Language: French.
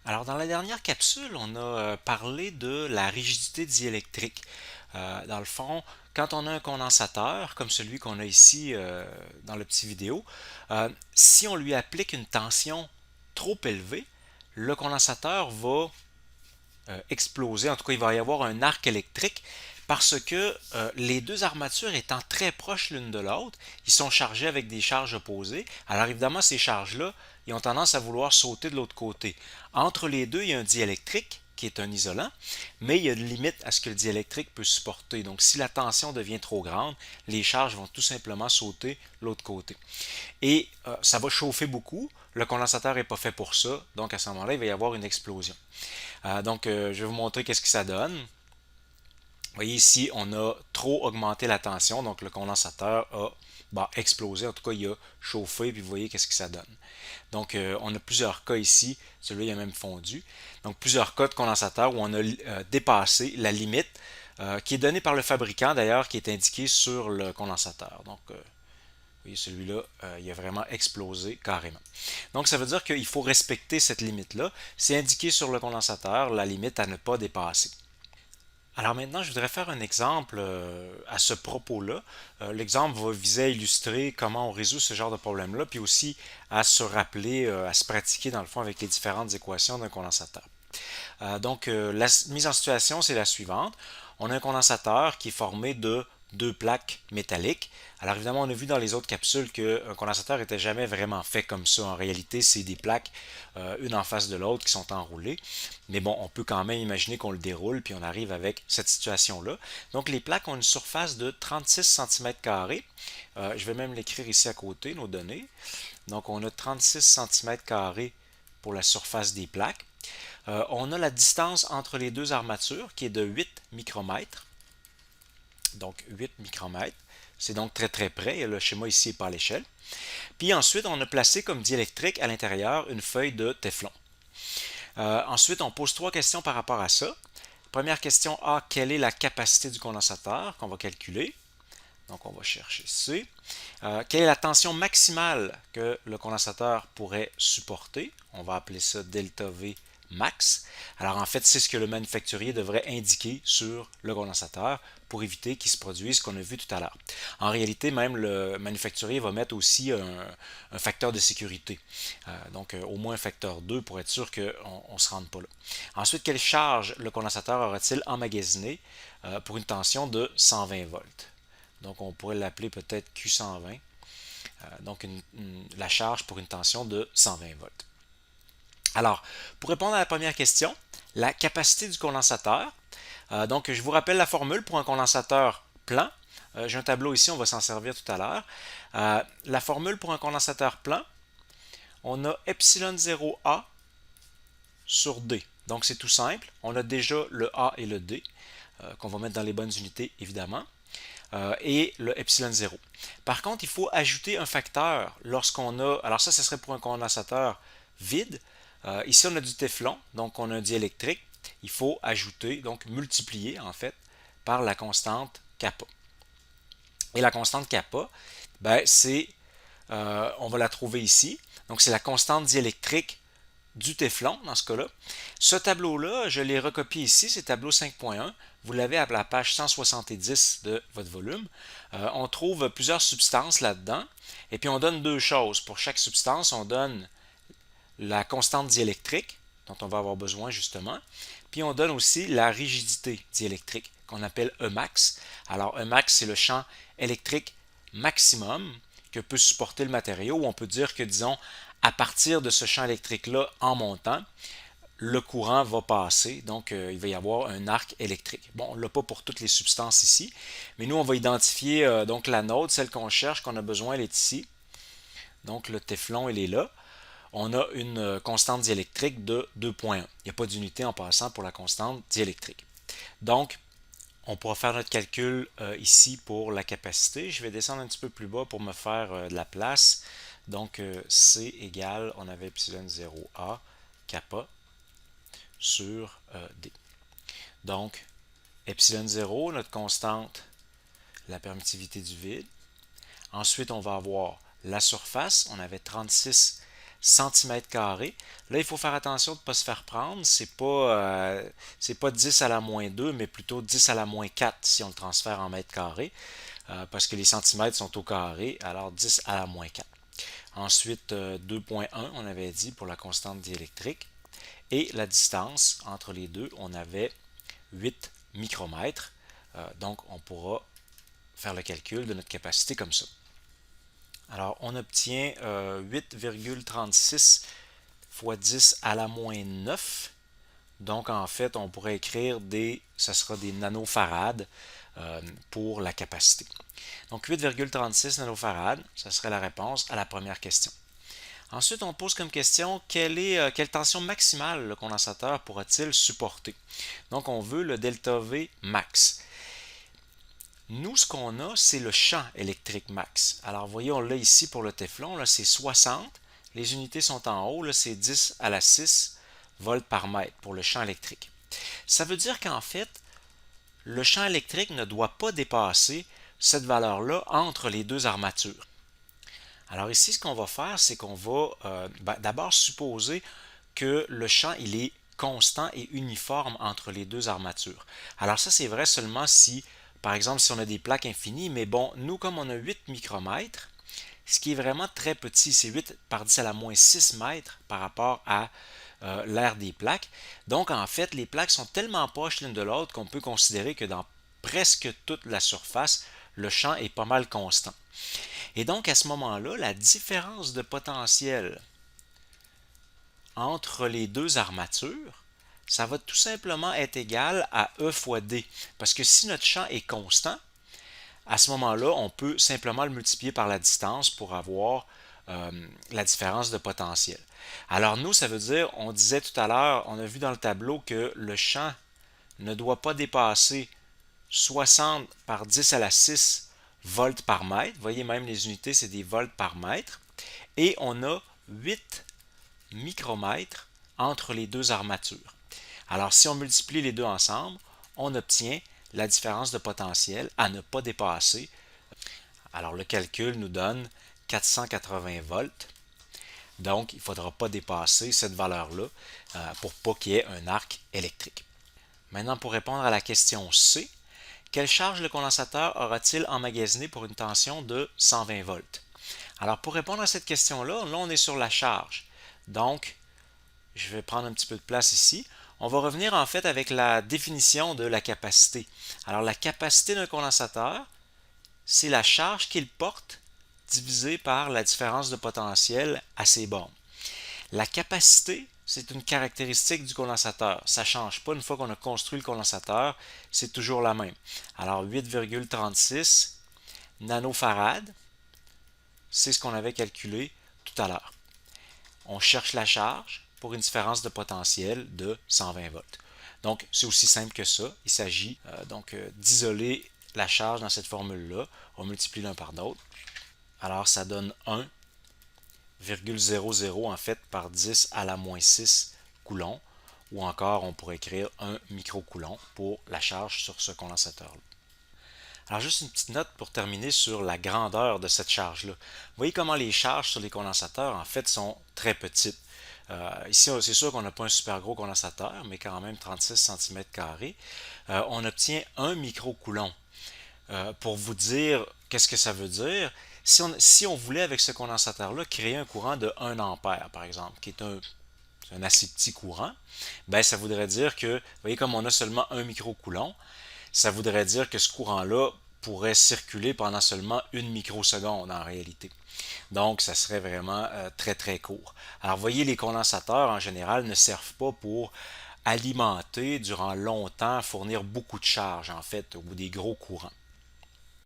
Alors, dans la dernière capsule, on a parlé de la rigidité diélectrique. Dans le fond, quand on a un condensateur, comme celui qu'on a ici dans le petit vidéo, si on lui applique une tension trop élevée, le condensateur va exploser. En tout cas, il va y avoir un arc électrique parce que les deux armatures étant très proches l'une de l'autre, ils sont chargés avec des charges opposées. Alors évidemment, ces charges-là, ils ont tendance à vouloir sauter de l'autre côté. Entre les deux, il y a un diélectrique qui est un isolant, mais il y a une limite à ce que le diélectrique peut supporter. Donc si la tension devient trop grande, les charges vont tout simplement sauter de l'autre côté. Et ça va chauffer beaucoup. Le condensateur n'est pas fait pour ça, donc à ce moment-là, il va y avoir une explosion. Je vais vous montrer qu'est-ce que ça donne. Vous voyez ici, on a trop augmenté la tension, donc le condensateur a explosé, en tout cas il a chauffé, puis vous voyez qu'est-ce que ça donne. Donc on a plusieurs cas ici, celui-là il a même fondu. Donc plusieurs cas de condensateur où on a dépassé la limite qui est donnée par le fabricant d'ailleurs, qui est indiqué sur le condensateur. Donc vous voyez celui-là, il a vraiment explosé carrément. Donc ça veut dire qu'il faut respecter cette limite-là. C'est indiqué sur le condensateur, la limite à ne pas dépasser. Alors maintenant, je voudrais faire un exemple à ce propos-là. L'exemple va viser à illustrer comment on résout ce genre de problème-là, puis aussi à se rappeler, à se pratiquer dans le fond avec les différentes équations d'un condensateur. La mise en situation, c'est la suivante. On a un condensateur qui est formé de deux plaques métalliques. Alors évidemment, on a vu dans les autres capsules qu'un condensateur n'était jamais vraiment fait comme ça. En réalité, c'est des plaques, une en face de l'autre, qui sont enroulées. Mais bon, on peut quand même imaginer qu'on le déroule, puis on arrive avec cette situation-là. Donc les plaques ont une surface de 36 cm². Je vais même l'écrire ici à côté, nos données. Donc on a 36 cm² pour la surface des plaques. On a la distance entre les deux armatures qui est de 8 micromètres. Donc 8 micromètres. C'est donc très très près. Le schéma ici n'est pas à l'échelle. Puis ensuite, on a placé comme diélectrique à l'intérieur une feuille de téflon. Ensuite, on pose trois questions par rapport à ça. Première question A, quelle est la capacité du condensateur qu'on va calculer? Donc on va chercher C. Quelle est la tension maximale que le condensateur pourrait supporter? On va appeler ça delta V max. Alors en fait, c'est ce que le manufacturier devrait indiquer sur le condensateur pour éviter qu'il se produise ce qu'on a vu tout à l'heure. En réalité, même le manufacturier va mettre aussi un facteur de sécurité. Au moins un facteur 2 pour être sûr qu'on ne se rende pas là. Ensuite, quelle charge le condensateur aura-t-il emmagasiné pour une tension de 120 volts? Donc on pourrait l'appeler peut-être Q120. La charge pour une tension de 120 volts. Alors, pour répondre à la première question, la capacité du condensateur. Je vous rappelle la formule pour un condensateur plein. J'ai un tableau ici, on va s'en servir tout à l'heure. La formule pour un condensateur plein, on a epsilon 0A sur D. Donc c'est tout simple. On a déjà le A et le D, qu'on va mettre dans les bonnes unités évidemment, et le epsilon 0. Par contre, il faut ajouter un facteur lorsqu'on a. Alors ça serait pour un condensateur vide. Ici, on a du téflon, donc on a un diélectrique. Il faut ajouter, donc multiplier en fait, par la constante kappa. Et la constante kappa, on va la trouver ici. Donc c'est la constante diélectrique du téflon dans ce cas-là. Ce tableau-là, je l'ai recopié ici, c'est tableau 5.1. Vous l'avez à la page 170 de votre volume. On trouve plusieurs substances là-dedans. Et puis on donne deux choses. Pour chaque substance, on donne la constante diélectrique, dont on va avoir besoin justement. Puis on donne aussi la rigidité diélectrique, qu'on appelle Emax. Alors Emax, c'est le champ électrique maximum que peut supporter le matériau, ou on peut dire que, disons, à partir de ce champ électrique-là en montant, le courant va passer, donc il va y avoir un arc électrique. Bon, on ne l'a pas pour toutes les substances ici, mais nous, on va identifier donc la nôtre, celle qu'on cherche, qu'on a besoin, elle est ici. Donc le téflon, il est là. On a une constante diélectrique de 2,1. Il n'y a pas d'unité en passant pour la constante diélectrique. Donc, on pourra faire notre calcul ici pour la capacité. Je vais descendre un petit peu plus bas pour me faire de la place. Donc, C égale, on avait epsilon 0A kappa sur D. Donc, epsilon 0, notre constante, la permittivité du vide. Ensuite, on va avoir la surface. On avait 36 centimètres carrés. Là, il faut faire attention de ne pas se faire prendre. C'est pas 10 à la moins 2, mais plutôt 10 à la moins 4 si on le transfère en mètres carrés, parce que les centimètres sont au carré, alors 10 à la moins 4. Ensuite, 2,1, on avait dit pour la constante diélectrique. Et la distance entre les deux, on avait 8 micromètres. Donc, on pourra faire le calcul de notre capacité comme ça. Alors, on obtient 8,36 fois 10 à la moins 9. Donc, en fait, on pourrait écrire ça sera des nanofarades pour la capacité. Donc, 8,36 nanofarades, ça serait la réponse à la première question. Ensuite, on pose comme question quelle tension maximale le condensateur pourra-t-il supporter? Donc, on veut le delta V max. Nous, ce qu'on a, c'est le champ électrique max. Alors, voyez, on l'a ici pour le téflon, là, c'est 60. Les unités sont en haut, là, c'est 10 à la 6 volts par mètre pour le champ électrique. Ça veut dire qu'en fait, le champ électrique ne doit pas dépasser cette valeur-là entre les deux armatures. Alors ici, ce qu'on va faire, c'est qu'on va d'abord supposer que le champ il est constant et uniforme entre les deux armatures. Alors ça, c'est vrai seulement si, par exemple, si on a des plaques infinies, mais bon, nous, comme on a 8 micromètres, ce qui est vraiment très petit, c'est 8 par 10 à la moins 6 mètres par rapport à l'aire des plaques. Donc, en fait, les plaques sont tellement proches l'une de l'autre qu'on peut considérer que dans presque toute la surface, le champ est pas mal constant. Et donc, à ce moment-là, la différence de potentiel entre les deux armatures, ça va tout simplement être égal à E fois D. Parce que si notre champ est constant, à ce moment-là, on peut simplement le multiplier par la distance pour avoir la différence de potentiel. Alors nous, ça veut dire, on disait tout à l'heure, on a vu dans le tableau que le champ ne doit pas dépasser 60 par 10 à la 6 volts par mètre. Vous voyez, même les unités, c'est des volts par mètre. Et on a 8 micromètres entre les deux armatures. Alors, si on multiplie les deux ensemble, on obtient la différence de potentiel à ne pas dépasser. Alors, le calcul nous donne 480 volts. Donc, il ne faudra pas dépasser cette valeur-là pour pas qu'il y ait un arc électrique. Maintenant, pour répondre à la question C, quelle charge le condensateur aura-t-il emmagasiné pour une tension de 120 volts? Alors, pour répondre à cette question-là, là, on est sur la charge. Donc, je vais prendre un petit peu de place ici. On va revenir en fait avec la définition de la capacité. Alors, la capacité d'un condensateur, c'est la charge qu'il porte divisée par la différence de potentiel à ses bornes. La capacité, c'est une caractéristique du condensateur. Ça ne change pas une fois qu'on a construit le condensateur, c'est toujours la même. Alors 8,36 nanofarad, c'est ce qu'on avait calculé tout à l'heure. On cherche la charge pour une différence de potentiel de 120 volts. Donc c'est aussi simple que ça. Il s'agit d'isoler la charge dans cette formule-là. On multiplie l'un par l'autre. Alors ça donne 1,00 en fait par 10 à la moins 6 coulombs, ou encore on pourrait écrire 1 microcoulomb pour la charge sur ce condensateur-là. Alors juste une petite note pour terminer sur la grandeur de cette charge-là. Vous voyez comment les charges sur les condensateurs en fait sont très petites. Ici, c'est sûr qu'on n'a pas un super gros condensateur, mais quand même 36 cm². On obtient 1 microcoulomb. Pour vous dire qu'est-ce que ça veut dire, si on voulait avec ce condensateur-là créer un courant de 1 ampère, par exemple, qui est un assez petit courant, ben ça voudrait dire que, vous voyez comme on a seulement 1 microcoulomb, ça voudrait dire que ce courant-là pourrait circuler pendant seulement 1 microseconde en réalité. Donc, ça serait vraiment très très court. Alors, vous voyez, les condensateurs en général ne servent pas pour alimenter durant longtemps, fournir beaucoup de charge en fait, ou des gros courants.